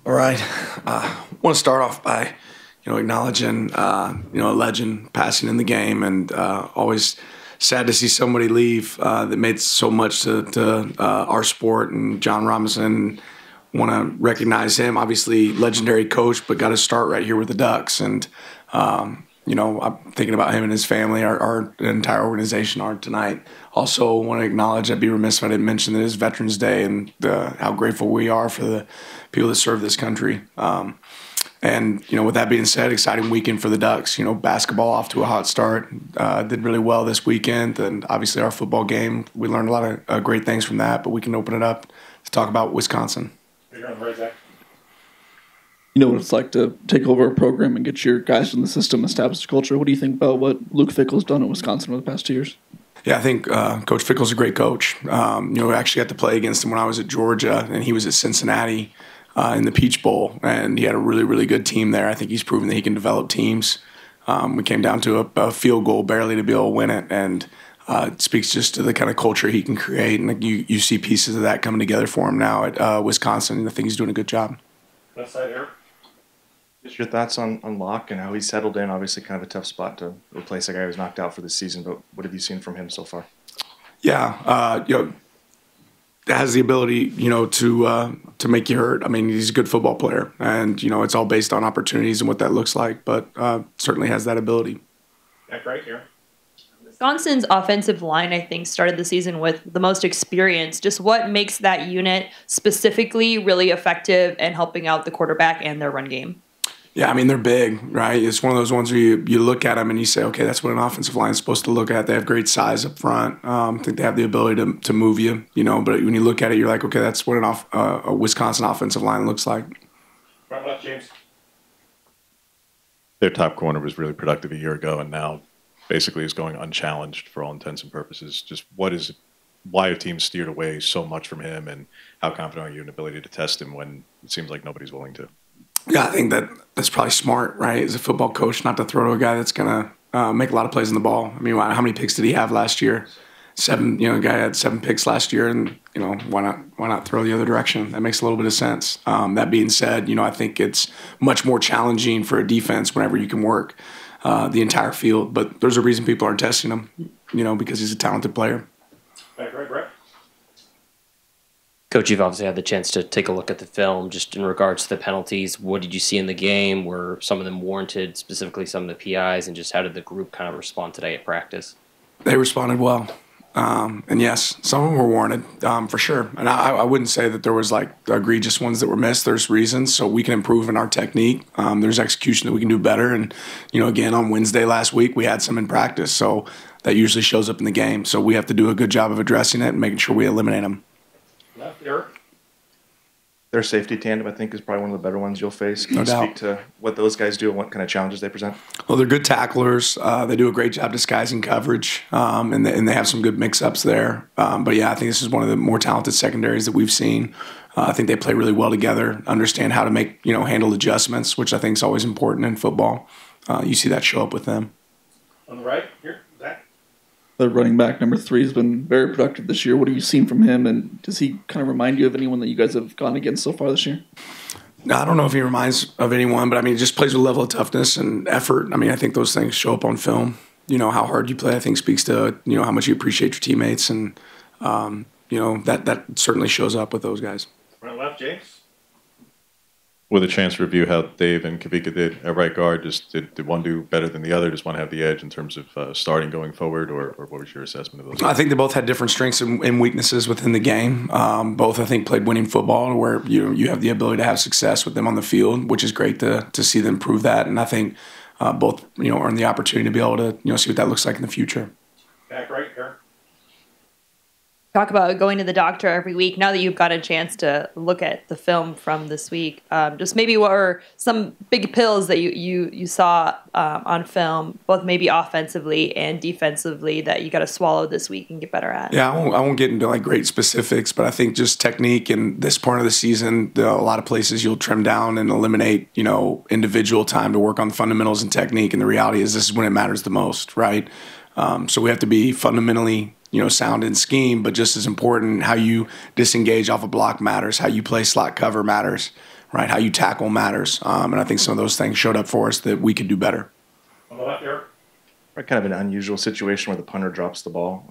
All right. I want to start off by, acknowledging, a legend passing in the game, and always sad to see somebody leave that made so much to our sport. And John Robinson, want to recognize him. Obviously, legendary coach, but got to start right here with the Ducks. And I'm thinking about him and his family. Our entire organization are tonight. Also, want to acknowledge. I'd be remiss if I didn't mention that it is Veterans Day and how grateful we are for the people that serve this country. With that being said, exciting weekend for the Ducks. Basketball off to a hot start. Did really well this weekend, and obviously our football game. We learned a lot of great things from that. But we can open it up to talk about Wisconsin. You're on the right, Zach. You know what it's like to take over a program and get your guys in the system, establish a culture. What do you think about what Luke Fickell's done at Wisconsin over the past 2 years? Yeah, I think Coach Fickell's a great coach. I actually got to play against him when I was at Georgia, and he was at Cincinnati in the Peach Bowl, and he had a really, really good team there. I think he's proven that he can develop teams. We came down to a field goal barely to be able to win it, and it speaks just to the kind of culture he can create. And you see pieces of that coming together for him now at Wisconsin, and I think he's doing a good job. Left side, Eric. Just your thoughts on Locke and how he settled in. Obviously, kind of a tough spot to replace a guy who was knocked out for the season. But what have you seen from him so far? Yeah, has the ability, to make you hurt. I mean, he's a good football player, and it's all based on opportunities and what that looks like. But certainly has that ability. Back right here. Wisconsin's offensive line, I think, started the season with the most experience. Just what makes that unit specifically really effective in helping out the quarterback and their run game? Yeah, I mean, they're big, right? It's one of those ones where you look at them and you say, okay, that's what an offensive line is supposed to look at. They have great size up front. I think they have the ability to move you, but when you look at it, you're like, okay, that's what a Wisconsin offensive line looks like. Right left, James. Their top corner was really productive a year ago, and now basically is going unchallenged for all intents and purposes. Just why have teams steered away so much from him, and how confident are you in the ability to test him when it seems like nobody's willing to? Yeah, I think that's probably smart, right? As a football coach, not to throw to a guy that's going to make a lot of plays on the ball. I mean, how many picks did he have last year? 7. A guy had 7 picks last year, and why not throw the other direction? That makes a little bit of sense. That being said, I think it's much more challenging for a defense whenever you can work the entire field. But there's a reason people aren't testing him, because he's a talented player. Back right, Brett. Coach, you've obviously had the chance to take a look at the film. Just in regards to the penalties, what did you see in the game? Were some of them warranted, specifically some of the PIs, and just how did the group kind of respond today at practice? They responded well. And yes, some of them were warranted, for sure. And I wouldn't say that there was like egregious ones that were missed. There's reasons, so we can improve in our technique. There's execution that we can do better. And, again, on Wednesday last week, we had some in practice. So that usually shows up in the game. So we have to do a good job of addressing it and making sure we eliminate them. Left, Eric. Their safety tandem, I think, is probably one of the better ones you'll face. Can No you doubt. speak to what those guys do and what kind of challenges they present? Well, they're good tacklers. They do a great job disguising coverage, and they have some good mix-ups there. But, yeah, I think this is one of the more talented secondaries that we've seen. I think they play really well together, understand how to make, handle adjustments, which I think is always important in football. You see that show up with them. On the right, here, Zach. The running back, number 3, has been very productive this year. What have you seen from him, and does he kind of remind you of anyone that you guys have gone against so far this year? No, I don't know if he reminds of anyone, but, I mean, he just plays with a level of toughness and effort. I mean, I think those things show up on film. How hard you play, I think, speaks to, how much you appreciate your teammates, and, that certainly shows up with those guys. Right left, James. With a chance to review how Dave and Kavika did at right guard, just did one do better than the other? Just one have the edge in terms of starting going forward, or what was your assessment of those? I think they both had different strengths and weaknesses within the game. Both, I think, played winning football, where you have the ability to have success with them on the field, which is great to see them prove that. And I think both earn the opportunity to be able to see what that looks like in the future. Back right, Eric. Talk about going to the doctor every week. Now that you've got a chance to look at the film from this week, just maybe what were some big pills that you saw on film, both maybe offensively and defensively, that you got to swallow this week and get better at? Yeah, I won't get into like great specifics, but I think just technique and this part of the season, a lot of places you'll trim down and eliminate, individual time to work on fundamentals and technique. And the reality is this is when it matters the most, right? So we have to be fundamentally sound in scheme, but just as important, how you disengage off a block matters, how you play slot cover matters, right? How you tackle matters. And I think some of those things showed up for us that we could do better. On the left, Eric. Kind of an unusual situation where the punter drops the ball.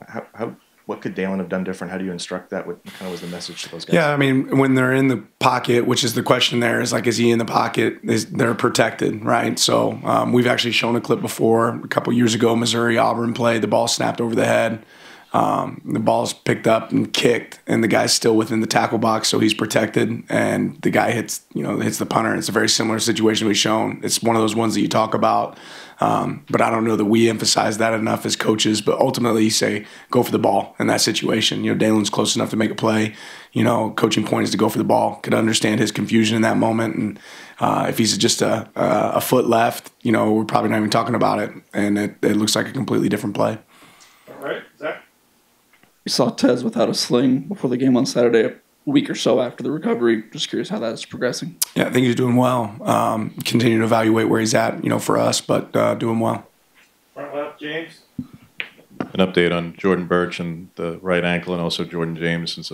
What could Dalen have done different? How do you instruct that? What kind of was the message to those guys? Yeah, I mean, when they're in the pocket, which is the question there, is like, is he in the pocket? They're protected, right? So we've actually shown a clip before. A couple years ago, Missouri-Auburn play, the ball snapped over the head. The ball's picked up and kicked, and the guy's still within the tackle box, so he's protected. And the guy hits the punter. It's a very similar situation we've shown. It's one of those ones that you talk about, but I don't know that we emphasize that enough as coaches. But ultimately, you say go for the ball in that situation. Dalen's close enough to make a play. Coaching point is to go for the ball. Could understand his confusion in that moment, and if he's just a foot left, we're probably not even talking about it, and it looks like a completely different play. All right, Zach. We saw Tez without a sling before the game on Saturday, a week or so after the recovery. Just curious how that's progressing. Yeah, I think he's doing well. Continue to evaluate where he's at, for us, but doing well. Front left, James. An update on Jordan Birch and the right ankle, and also Jordan James, since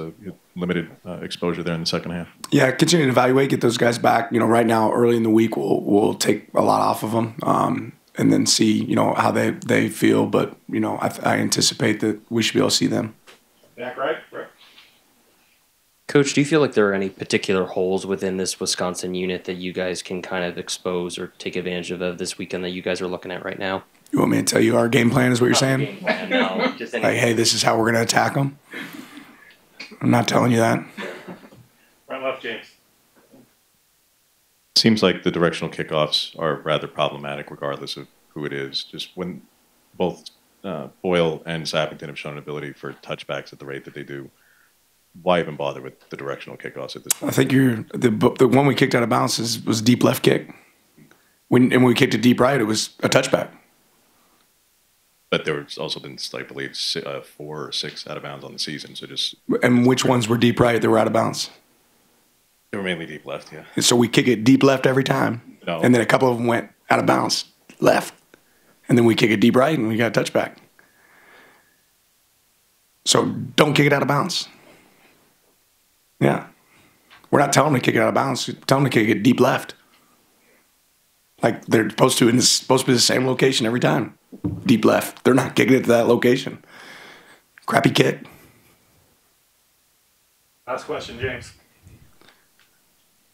limited exposure there in the second half. Yeah, continue to evaluate, get those guys back. Right now, early in the week, we'll take a lot off of them. And then see, how they feel. But, I anticipate that we should be able to see them. Back right, Rick. Coach, do you feel like there are any particular holes within this Wisconsin unit that you guys can kind of expose or take advantage of this weekend that you guys are looking at right now? You want me to tell you our game plan is what you're saying? Game plan, no, just Like, hey, this is how we're going to attack them? I'm not telling you that. Front left, James. Seems like the directional kickoffs are rather problematic regardless of who it is. Just when both Boyle and Sappington have shown an ability for touchbacks at the rate that they do, why even bother with the directional kickoffs at this point? I think the one we kicked out of bounds was deep left kick. When we kicked it deep right, it was a touchback. But there was also been, I believe, 4 or 6 out of bounds on the season. So just And which ones were deep right that were out of bounds? they were mainly deep left, yeah. So we kick it deep left every time. No. And then a couple of them went out of bounds left. And then we kick it deep right and we got a touchback. So don't kick it out of bounds. Yeah. We're not telling them to kick it out of bounds. We're telling them to kick it deep left. Like they're supposed to, and it's supposed to be the same location every time. Deep left. They're not kicking it to that location. Crappy kick. Last question, James.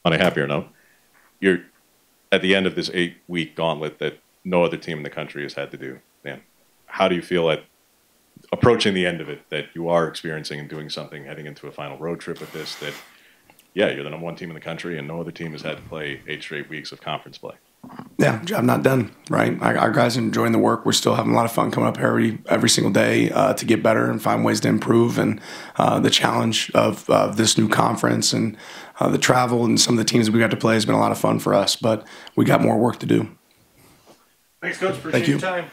On a happier note, you're at the end of this 8-week gauntlet that no other team in the country has had to do. Dan, how do you feel at approaching the end of it, that you are experiencing and doing something heading into a final road trip with this, that, yeah, you're the number 1 team in the country and no other team has had to play 8 straight weeks of conference play? Yeah, job not done, right? Our guys are enjoying the work. We're still having a lot of fun coming up every single day to get better and find ways to improve. And the challenge of this new conference and the travel and some of the teams we got to play has been a lot of fun for us. But we got more work to do. Thanks, Coach. Appreciate Thank you. your time.